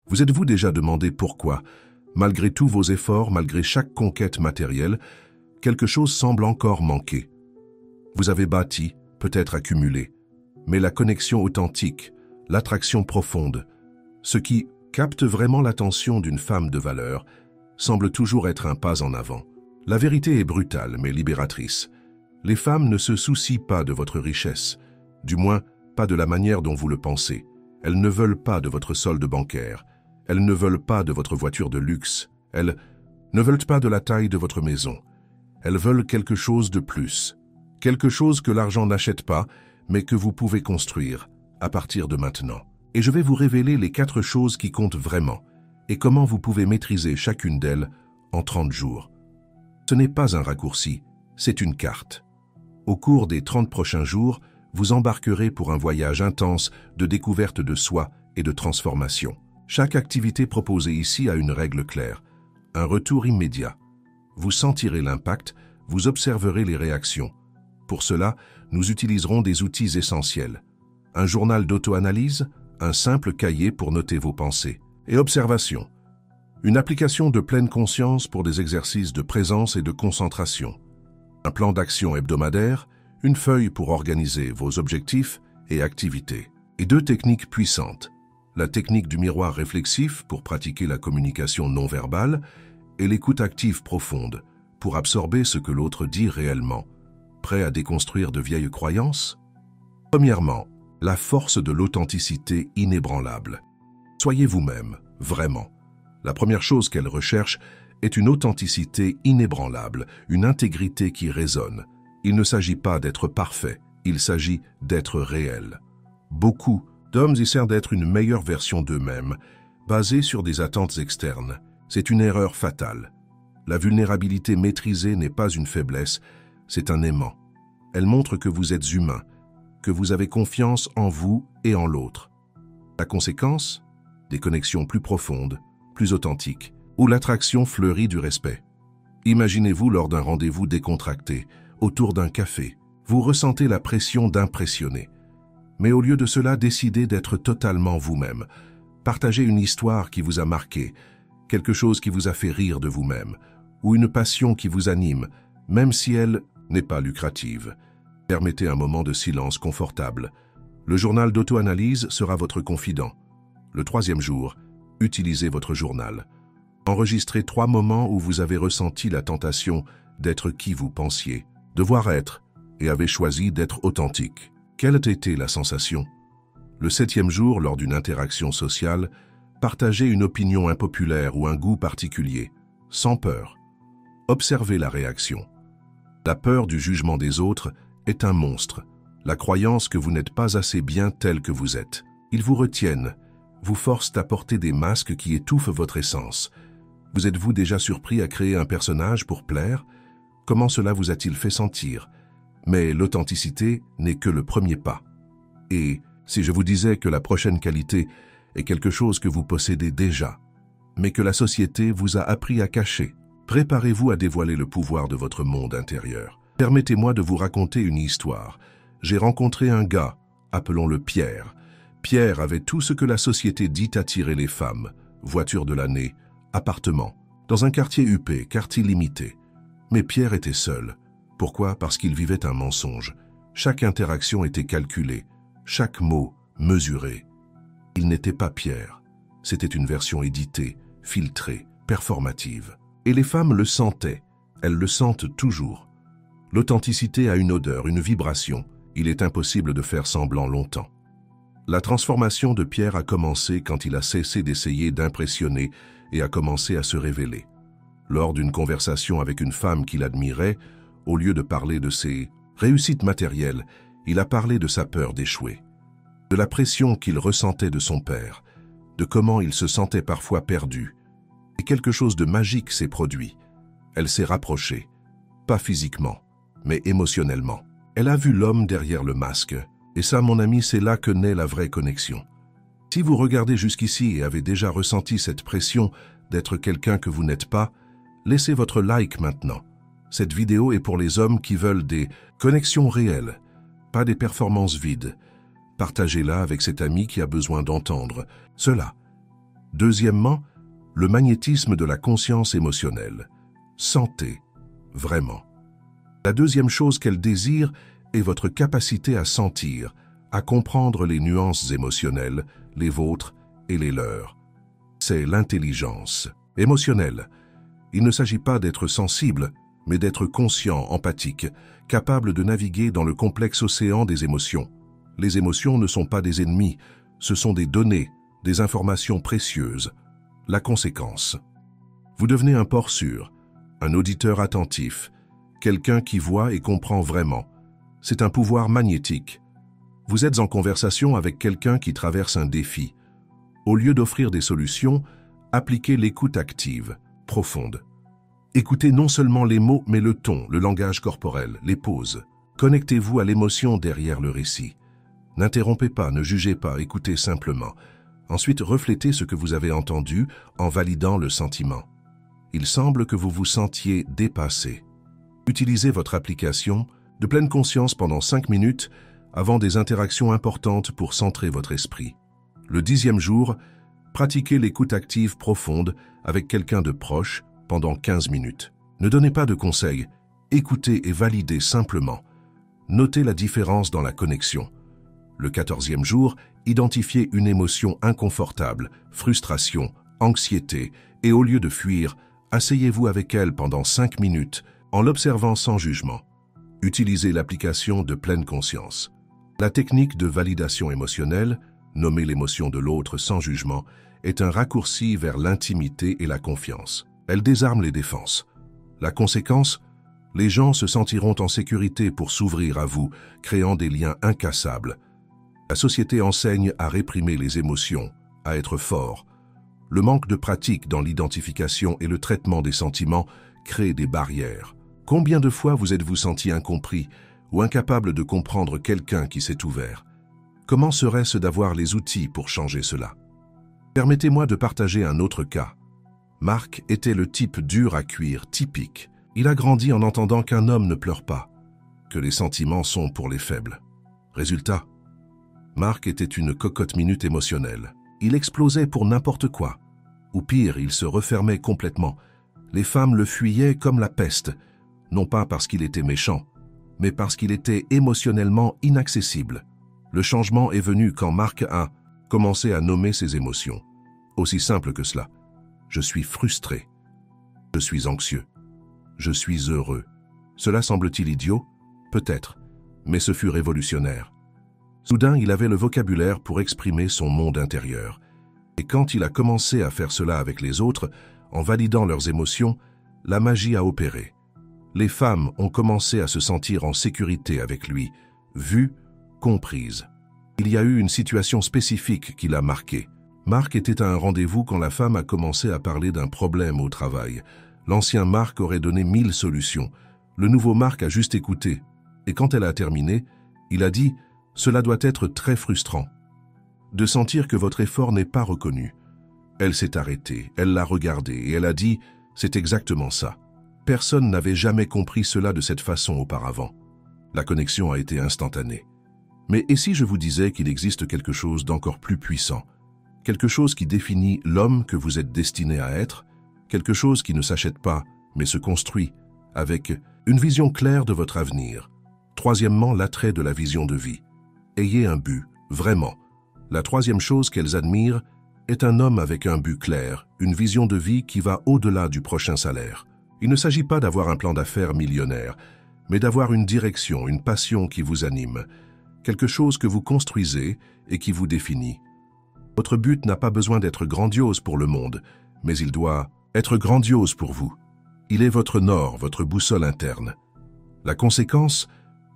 Vous êtes-vous déjà demandé pourquoi, malgré tous vos efforts, malgré chaque conquête matérielle, quelque chose semble encore manquer? Vous avez bâti, peut-être accumulé, mais la connexion authentique, l'attraction profonde, ce qui capte vraiment l'attention d'une femme de valeur, semble toujours être un pas en avant. La vérité est brutale mais libératrice. Les femmes ne se soucient pas de votre richesse, du moins pas de la manière dont vous le pensez. Elles ne veulent pas de votre solde bancaire, elles ne veulent pas de votre voiture de luxe, elles ne veulent pas de la taille de votre maison. Elles veulent quelque chose de plus, quelque chose que l'argent n'achète pas, mais que vous pouvez construire à partir de maintenant. Et je vais vous révéler les 4 choses qui comptent vraiment et comment vous pouvez maîtriser chacune d'elles en 30 jours. Ce n'est pas un raccourci, c'est une carte. Au cours des 30 prochains jours, vous embarquerez pour un voyage intense de découverte de soi et de transformation. Chaque activité proposée ici a une règle claire, un retour immédiat. Vous sentirez l'impact, vous observerez les réactions. Pour cela, nous utiliserons des outils essentiels. Un journal d'auto-analyse, un simple cahier pour noter vos pensées. Et observation. Une application de pleine conscience pour des exercices de présence et de concentration. Un plan d'action hebdomadaire, une feuille pour organiser vos objectifs et activités. Et 2 techniques puissantes. La technique du miroir réflexif pour pratiquer la communication non verbale et l'écoute active profonde pour absorber ce que l'autre dit réellement. Prêt à déconstruire de vieilles croyances? Premièrement, la force de l'authenticité inébranlable. Soyez vous-même, vraiment. La première chose qu'elle recherche est une authenticité inébranlable, une intégrité qui résonne. Il ne s'agit pas d'être parfait, il s'agit d'être réel. Beaucoup d'hommes essaient d'être une meilleure version d'eux-mêmes, basée sur des attentes externes. C'est une erreur fatale. La vulnérabilité maîtrisée n'est pas une faiblesse, c'est un aimant. Elle montre que vous êtes humain, que vous avez confiance en vous et en l'autre. La conséquence? Des connexions plus profondes, plus authentiques, où l'attraction fleurit du respect. Imaginez-vous lors d'un rendez-vous décontracté, autour d'un café. Vous ressentez la pression d'impressionner. Mais au lieu de cela, décidez d'être totalement vous-même. Partagez une histoire qui vous a marqué, quelque chose qui vous a fait rire de vous-même, ou une passion qui vous anime, même si elle n'est pas lucrative. Permettez un moment de silence confortable. Le journal d'auto-analyse sera votre confident. Le 3e jour, utilisez votre journal. Enregistrez 3 moments où vous avez ressenti la tentation d'être qui vous pensiez, devoir être, et avez choisi d'être authentique. Quelle a été la sensation? Le 7e jour, lors d'une interaction sociale, partagez une opinion impopulaire ou un goût particulier, sans peur. Observez la réaction. La peur du jugement des autres est un monstre, la croyance que vous n'êtes pas assez bien tel que vous êtes. Ils vous retiennent, vous forcent à porter des masques qui étouffent votre essence. Vous êtes-vous déjà surpris à créer un personnage pour plaire? Comment cela vous a-t-il fait sentir? Mais l'authenticité n'est que le premier pas. Et si je vous disais que la prochaine qualité est quelque chose que vous possédez déjà, mais que la société vous a appris à cacher, préparez-vous à dévoiler le pouvoir de votre monde intérieur. Permettez-moi de vous raconter une histoire. J'ai rencontré un gars, appelons-le Pierre. Pierre avait tout ce que la société dit attirer les femmes. Voiture de l'année, appartement, dans un quartier huppé, quartier limité. Mais Pierre était seul. Pourquoi? Parce qu'il vivait un mensonge. Chaque interaction était calculée, chaque mot mesuré. Il n'était pas Pierre. C'était une version éditée, filtrée, performative. Et les femmes le sentaient. Elles le sentent toujours. L'authenticité a une odeur, une vibration. Il est impossible de faire semblant longtemps. La transformation de Pierre a commencé quand il a cessé d'essayer d'impressionner et a commencé à se révéler. Lors d'une conversation avec une femme qu'il admirait, au lieu de parler de ses réussites matérielles, il a parlé de sa peur d'échouer, de la pression qu'il ressentait de son père, de comment il se sentait parfois perdu. Et quelque chose de magique s'est produit. Elle s'est rapprochée, pas physiquement, mais émotionnellement. Elle a vu l'homme derrière le masque, et ça, mon ami, c'est là que naît la vraie connexion. Si vous regardez jusqu'ici et avez déjà ressenti cette pression d'être quelqu'un que vous n'êtes pas, laissez votre like maintenant. Cette vidéo est pour les hommes qui veulent des connexions réelles, pas des performances vides. Partagez-la avec cet ami qui a besoin d'entendre cela. Deuxièmement, le magnétisme de la conscience émotionnelle. Sentez, vraiment. La deuxième chose qu'elle désire est votre capacité à sentir, à comprendre les nuances émotionnelles, les vôtres et les leurs. C'est l'intelligence émotionnelle. Il ne s'agit pas d'être sensible, mais d'être conscient, empathique, capable de naviguer dans le complexe océan des émotions. Les émotions ne sont pas des ennemis, ce sont des données, des informations précieuses. La conséquence. Vous devenez un port sûr, un auditeur attentif, quelqu'un qui voit et comprend vraiment. C'est un pouvoir magnétique. Vous êtes en conversation avec quelqu'un qui traverse un défi. Au lieu d'offrir des solutions, appliquez l'écoute active, profonde. Écoutez non seulement les mots, mais le ton, le langage corporel, les pauses. Connectez-vous à l'émotion derrière le récit. N'interrompez pas, ne jugez pas, écoutez simplement. Ensuite, reflétez ce que vous avez entendu en validant le sentiment. Il semble que vous vous sentiez dépassé. Utilisez votre application de pleine conscience pendant 5 minutes avant des interactions importantes pour centrer votre esprit. Le 10e jour, pratiquez l'écoute active profonde avec quelqu'un de proche pendant 15 minutes. Ne donnez pas de conseils, écoutez et validez simplement. Notez la différence dans la connexion. Le 14e jour, identifiez une émotion inconfortable, frustration, anxiété, et au lieu de fuir, asseyez-vous avec elle pendant 5 minutes en l'observant sans jugement. Utilisez l'application de pleine conscience. La technique de validation émotionnelle, nommer l'émotion de l'autre sans jugement, est un raccourci vers l'intimité et la confiance. Elle désarme les défenses. La conséquence, les gens se sentiront en sécurité pour s'ouvrir à vous, créant des liens incassables. La société enseigne à réprimer les émotions, à être fort. Le manque de pratique dans l'identification et le traitement des sentiments crée des barrières. Combien de fois vous êtes-vous senti incompris ou incapable de comprendre quelqu'un qui s'est ouvert? Comment serait-ce d'avoir les outils pour changer cela? Permettez-moi de partager un autre cas. Marc était le type dur à cuire, typique. Il a grandi en entendant qu'un homme ne pleure pas, que les sentiments sont pour les faibles. Résultat, Marc était une cocotte-minute émotionnelle. Il explosait pour n'importe quoi. Ou pire, il se refermait complètement. Les femmes le fuyaient comme la peste, non pas parce qu'il était méchant, mais parce qu'il était émotionnellement inaccessible. Le changement est venu quand Marc a commencé à nommer ses émotions. Aussi simple que cela. Je suis frustré. Je suis anxieux. Je suis heureux. Cela semble-t-il idiot? Peut-être, mais ce fut révolutionnaire. Soudain, il avait le vocabulaire pour exprimer son monde intérieur. Et quand il a commencé à faire cela avec les autres, en validant leurs émotions, la magie a opéré. Les femmes ont commencé à se sentir en sécurité avec lui, vues, comprises. Il y a eu une situation spécifique qui l'a marqué. Marc était à un rendez-vous quand la femme a commencé à parler d'un problème au travail. L'ancien Marc aurait donné 1000 solutions. Le nouveau Marc a juste écouté. Et quand elle a terminé, il a dit « Cela doit être très frustrant. De sentir que votre effort n'est pas reconnu. » Elle s'est arrêtée, elle l'a regardé et elle a dit « C'est exactement ça. Personne n'avait jamais compris cela de cette façon auparavant. » La connexion a été instantanée. Mais et si je vous disais qu'il existe quelque chose d'encore plus puissant, quelque chose qui définit l'homme que vous êtes destiné à être, quelque chose qui ne s'achète pas, mais se construit, avec une vision claire de votre avenir. Troisièmement, l'attrait de la vision de vie. Ayez un but, vraiment. La troisième chose qu'elles admirent est un homme avec un but clair, une vision de vie qui va au-delà du prochain salaire. Il ne s'agit pas d'avoir un plan d'affaires millionnaire, mais d'avoir une direction, une passion qui vous anime, quelque chose que vous construisez et qui vous définit. Votre but n'a pas besoin d'être grandiose pour le monde, mais il doit être grandiose pour vous. Il est votre nord, votre boussole interne. La conséquence,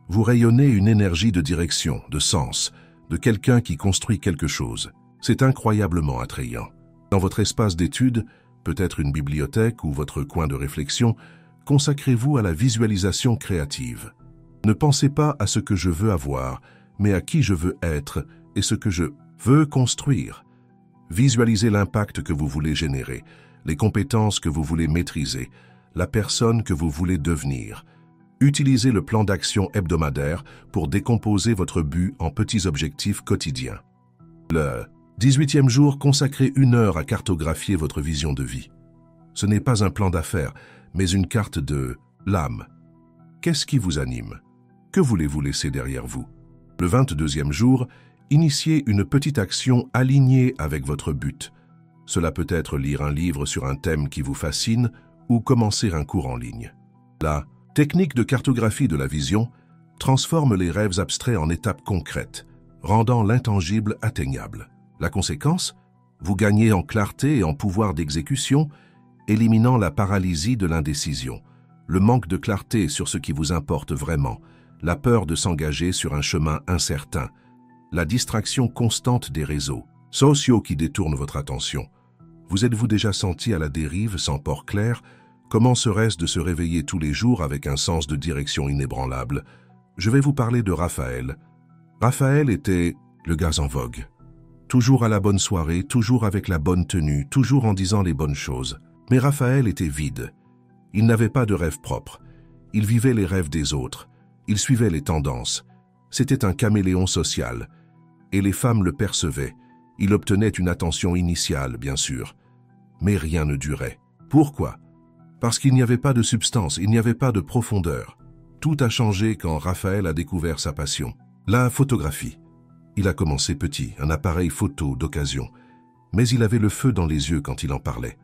vous rayonnez une énergie de direction, de sens, de quelqu'un qui construit quelque chose. C'est incroyablement attrayant. Dans votre espace d'étude, peut-être une bibliothèque ou votre coin de réflexion, consacrez-vous à la visualisation créative. Ne pensez pas à ce que je veux avoir, mais à qui je veux être et ce que je veux construire. Visualisez l'impact que vous voulez générer, les compétences que vous voulez maîtriser, la personne que vous voulez devenir. Utilisez le plan d'action hebdomadaire pour décomposer votre but en petits objectifs quotidiens. Le 18e jour, consacrez 1 heure à cartographier votre vision de vie. Ce n'est pas un plan d'affaires, mais une carte de l'âme. Qu'est-ce qui vous anime? Que voulez-vous laisser derrière vous? Le 22e jour, initiez une petite action alignée avec votre but. Cela peut être lire un livre sur un thème qui vous fascine ou commencer un cours en ligne. La technique de cartographie de la vision transforme les rêves abstraits en étapes concrètes, rendant l'intangible atteignable. La conséquence, vous gagnez en clarté et en pouvoir d'exécution, éliminant la paralysie de l'indécision, le manque de clarté sur ce qui vous importe vraiment, la peur de s'engager sur un chemin incertain, la distraction constante des réseaux sociaux qui détournent votre attention. Vous êtes-vous déjà senti à la dérive sans port clair? Comment serait-ce de se réveiller tous les jours avec un sens de direction inébranlable? Je vais vous parler de Raphaël. Raphaël était le gars en vogue. Toujours à la bonne soirée, toujours avec la bonne tenue, toujours en disant les bonnes choses. Mais Raphaël était vide. Il n'avait pas de rêve propre. Il vivait les rêves des autres. Il suivait les tendances. C'était un caméléon social. Et les femmes le percevaient. Il obtenait une attention initiale, bien sûr. Mais rien ne durait. Pourquoi? Parce qu'il n'y avait pas de substance, il n'y avait pas de profondeur. Tout a changé quand Raphaël a découvert sa passion. La photographie. Il a commencé petit, un appareil photo d'occasion. Mais il avait le feu dans les yeux quand il en parlait.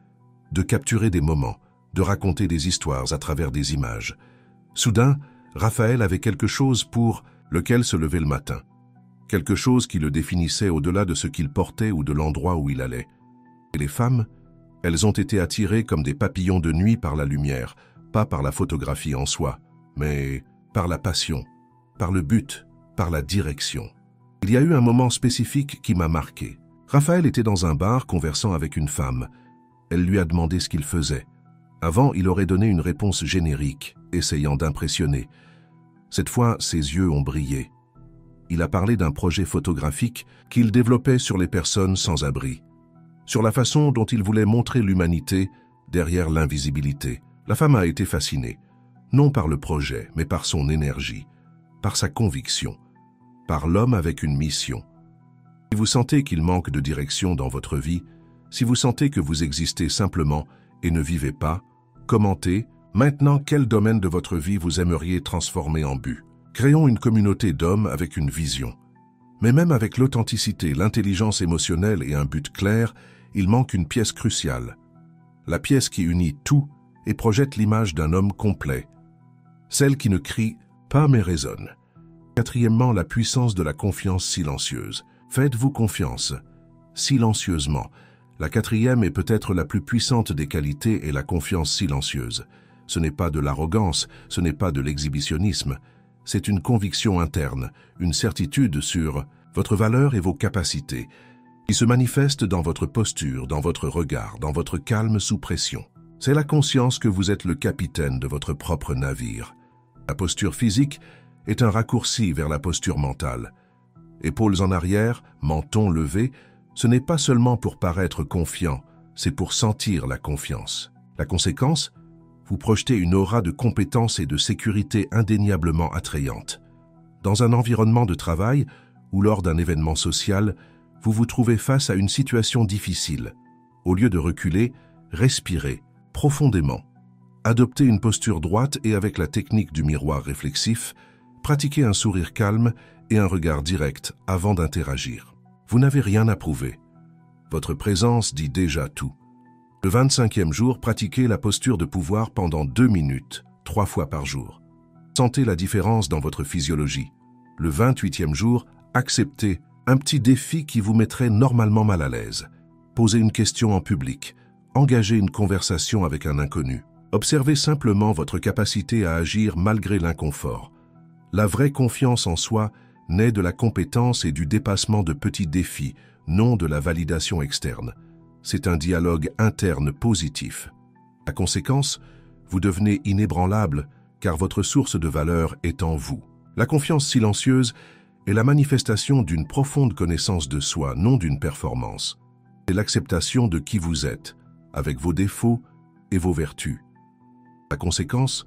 De capturer des moments, de raconter des histoires à travers des images. Soudain, Raphaël avait quelque chose pour lequel se lever le matin. Quelque chose qui le définissait au-delà de ce qu'il portait ou de l'endroit où il allait. Et les femmes, elles ont été attirées comme des papillons de nuit par la lumière, pas par la photographie en soi, mais par la passion, par le but, par la direction. Il y a eu un moment spécifique qui m'a marqué. Raphaël était dans un bar conversant avec une femme. Elle lui a demandé ce qu'il faisait. Avant, il aurait donné une réponse générique, essayant d'impressionner. Cette fois, ses yeux ont brillé. Il a parlé d'un projet photographique qu'il développait sur les personnes sans abri, sur la façon dont il voulait montrer l'humanité derrière l'invisibilité. La femme a été fascinée, non par le projet, mais par son énergie, par sa conviction, par l'homme avec une mission. Si vous sentez qu'il manque de direction dans votre vie, si vous sentez que vous existez simplement et ne vivez pas, commentez maintenant quel domaine de votre vie vous aimeriez transformer en but. Créons une communauté d'hommes avec une vision. Mais même avec l'authenticité, l'intelligence émotionnelle et un but clair, il manque une pièce cruciale. La pièce qui unit tout et projette l'image d'un homme complet. Celle qui ne crie pas mais résonne. Quatrièmement, la puissance de la confiance silencieuse. Faites-vous confiance, silencieusement. La quatrième et peut-être la plus puissante des qualités est la confiance silencieuse. Ce n'est pas de l'arrogance, ce n'est pas de l'exhibitionnisme. C'est une conviction interne, une certitude sur votre valeur et vos capacités, qui se manifeste dans votre posture, dans votre regard, dans votre calme sous pression. C'est la conscience que vous êtes le capitaine de votre propre navire. La posture physique est un raccourci vers la posture mentale. Épaules en arrière, menton levé, ce n'est pas seulement pour paraître confiant, c'est pour sentir la confiance. La conséquence, vous projetez une aura de compétence et de sécurité indéniablement attrayante. Dans un environnement de travail ou lors d'un événement social, vous vous trouvez face à une situation difficile. Au lieu de reculer, respirez profondément. Adoptez une posture droite et avec la technique du miroir réflexif, pratiquez un sourire calme et un regard direct avant d'interagir. Vous n'avez rien à prouver. Votre présence dit déjà tout. Le 25e jour, pratiquez la posture de pouvoir pendant 2 minutes, 3 fois par jour. Sentez la différence dans votre physiologie. Le 28e jour, acceptez un petit défi qui vous mettrait normalement mal à l'aise. Posez une question en public. Engagez une conversation avec un inconnu. Observez simplement votre capacité à agir malgré l'inconfort. La vraie confiance en soi naît de la compétence et du dépassement de petits défis, non de la validation externe. C'est un dialogue interne positif. La conséquence, vous devenez inébranlable car votre source de valeur est en vous. La confiance silencieuse est la manifestation d'une profonde connaissance de soi, non d'une performance. C'est l'acceptation de qui vous êtes, avec vos défauts et vos vertus. La conséquence,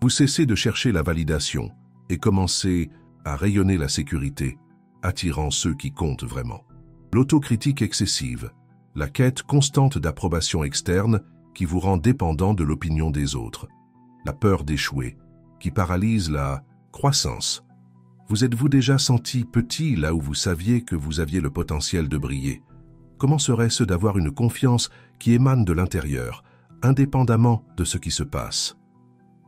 vous cessez de chercher la validation et commencez à rayonner la sécurité, attirant ceux qui comptent vraiment. L'autocritique excessive, la quête constante d'approbation externe qui vous rend dépendant de l'opinion des autres. La peur d'échouer, qui paralyse la croissance. Vous êtes-vous déjà senti petit là où vous saviez que vous aviez le potentiel de briller? Comment serait-ce d'avoir une confiance qui émane de l'intérieur, indépendamment de ce qui se passe?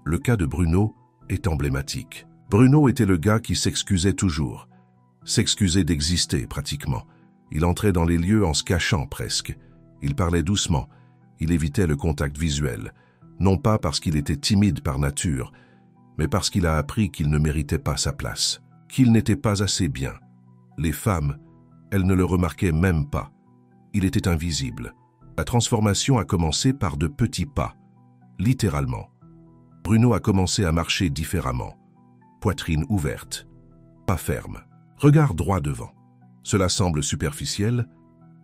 Le cas de Bruno est emblématique. Bruno était le gars qui s'excusait toujours. S'excusait d'exister, pratiquement. Il entrait dans les lieux en se cachant presque. Il parlait doucement. Il évitait le contact visuel. Non pas parce qu'il était timide par nature, mais parce qu'il a appris qu'il ne méritait pas sa place, qu'il n'était pas assez bien. Les femmes, elles ne le remarquaient même pas. Il était invisible. La transformation a commencé par de petits pas, littéralement. Bruno a commencé à marcher différemment. Poitrine ouverte, pas ferme, regard droit devant. Cela semble superficiel,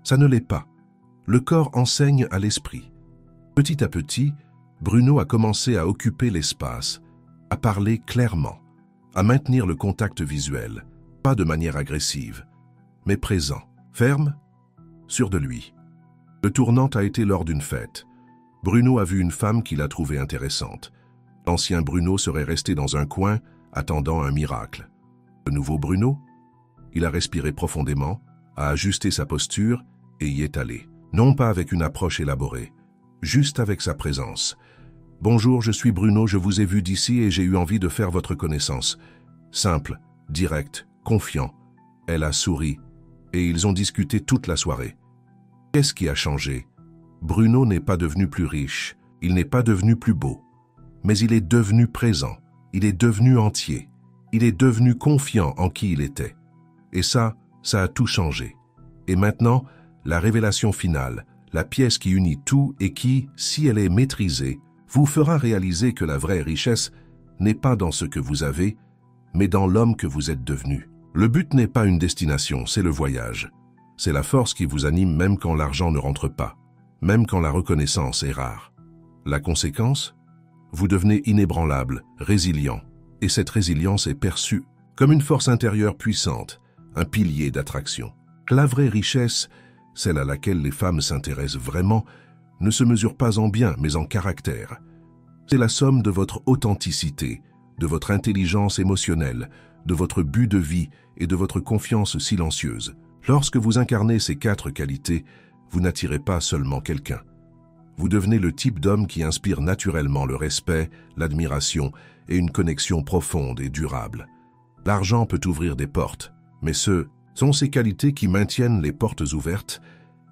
ça ne l'est pas. Le corps enseigne à l'esprit. Petit à petit, Bruno a commencé à occuper l'espace, à parler clairement, à maintenir le contact visuel, pas de manière agressive, mais présent, ferme, sûr de lui. Le tournant a été lors d'une fête. Bruno a vu une femme qu'il a trouvée intéressante. L'ancien Bruno serait resté dans un coin, attendant un miracle. Le nouveau Bruno, il a respiré profondément, a ajusté sa posture et y est allé. Non pas avec une approche élaborée, juste avec sa présence. « Bonjour, je suis Bruno, je vous ai vu d'ici et j'ai eu envie de faire votre connaissance. » Simple, direct, confiant. Elle a souri et ils ont discuté toute la soirée. Qu'est-ce qui a changé? Bruno n'est pas devenu plus riche, il n'est pas devenu plus beau. Mais il est devenu présent, il est devenu entier, il est devenu confiant en qui il était. Et ça a tout changé. Et maintenant, la révélation finale, la pièce qui unit tout et qui, si elle est maîtrisée, vous fera réaliser que la vraie richesse n'est pas dans ce que vous avez, mais dans l'homme que vous êtes devenu. Le but n'est pas une destination, c'est le voyage. C'est la force qui vous anime même quand l'argent ne rentre pas, même quand la reconnaissance est rare. La conséquence? Vous devenez inébranlable, résilient, et cette résilience est perçue comme une force intérieure puissante, un pilier d'attraction. La vraie richesse, celle à laquelle les femmes s'intéressent vraiment, ne se mesure pas en biens, mais en caractère. C'est la somme de votre authenticité, de votre intelligence émotionnelle, de votre but de vie et de votre confiance silencieuse. Lorsque vous incarnez ces 4 qualités, vous n'attirez pas seulement quelqu'un. Vous devenez le type d'homme qui inspire naturellement le respect, l'admiration et une connexion profonde et durable. L'argent peut ouvrir des portes, mais ce sont ces qualités qui maintiennent les portes ouvertes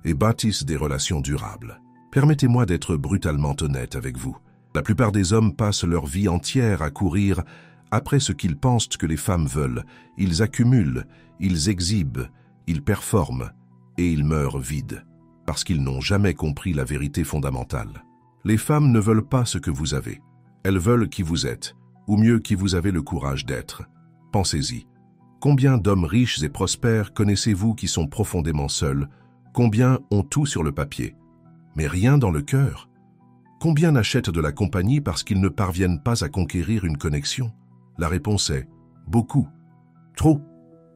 et bâtissent des relations durables. Permettez-moi d'être brutalement honnête avec vous. La plupart des hommes passent leur vie entière à courir après ce qu'ils pensent que les femmes veulent. Ils accumulent, ils exhibent, ils performent et ils meurent vides, parce qu'ils n'ont jamais compris la vérité fondamentale. Les femmes ne veulent pas ce que vous avez. Elles veulent qui vous êtes, ou mieux qui vous avez le courage d'être. Pensez-y. Combien d'hommes riches et prospères connaissez-vous qui sont profondément seuls? Combien ont tout sur le papier, mais rien dans le cœur? Combien achètent de la compagnie parce qu'ils ne parviennent pas à conquérir une connexion? La réponse est beaucoup, trop.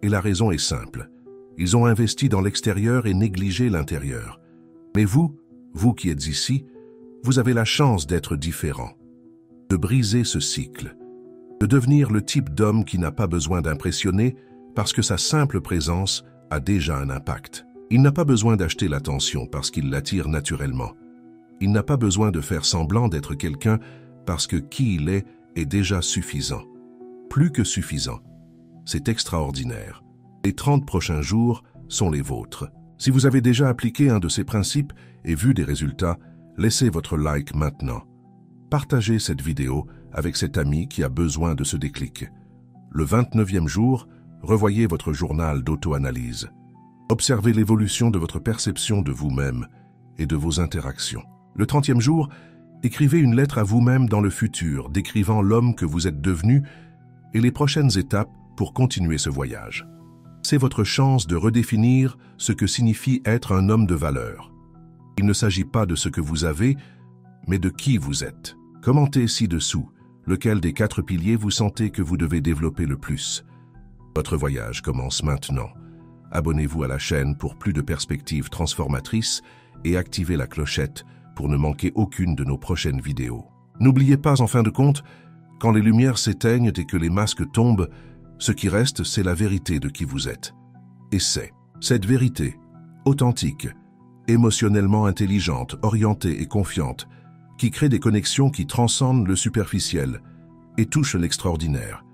Et la raison est simple. Ils ont investi dans l'extérieur et négligé l'intérieur. Mais vous qui êtes ici, vous avez la chance d'être différent, de briser ce cycle, de devenir le type d'homme qui n'a pas besoin d'impressionner parce que sa simple présence a déjà un impact. Il n'a pas besoin d'acheter l'attention parce qu'il l'attire naturellement. Il n'a pas besoin de faire semblant d'être quelqu'un parce que qui il est déjà suffisant. Plus que suffisant. C'est extraordinaire. Les 30 prochains jours sont les vôtres. Si vous avez déjà appliqué un de ces principes et vu des résultats, laissez votre like maintenant. Partagez cette vidéo avec cet ami qui a besoin de ce déclic. Le 29e jour, revoyez votre journal d'auto-analyse. Observez l'évolution de votre perception de vous-même et de vos interactions. Le 30e jour, écrivez une lettre à vous-même dans le futur, décrivant l'homme que vous êtes devenu et les prochaines étapes pour continuer ce voyage. C'est votre chance de redéfinir ce que signifie être un homme de valeur. Il ne s'agit pas de ce que vous avez, mais de qui vous êtes. Commentez ci-dessous lequel des 4 piliers vous sentez que vous devez développer le plus. Votre voyage commence maintenant. Abonnez-vous à la chaîne pour plus de perspectives transformatrices et activez la clochette pour ne manquer aucune de nos prochaines vidéos. N'oubliez pas, en fin de compte, quand les lumières s'éteignent et que les masques tombent, ce qui reste, c'est la vérité de qui vous êtes. Et c'est cette vérité, authentique, émotionnellement intelligente, orientée et confiante, qui crée des connexions qui transcendent le superficiel et touchent l'extraordinaire.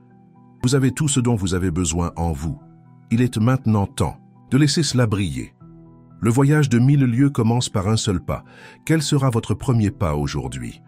Vous avez tout ce dont vous avez besoin en vous. Il est maintenant temps de laisser cela briller. Le voyage de 1000 lieues commence par un seul pas. Quel sera votre premier pas aujourd'hui?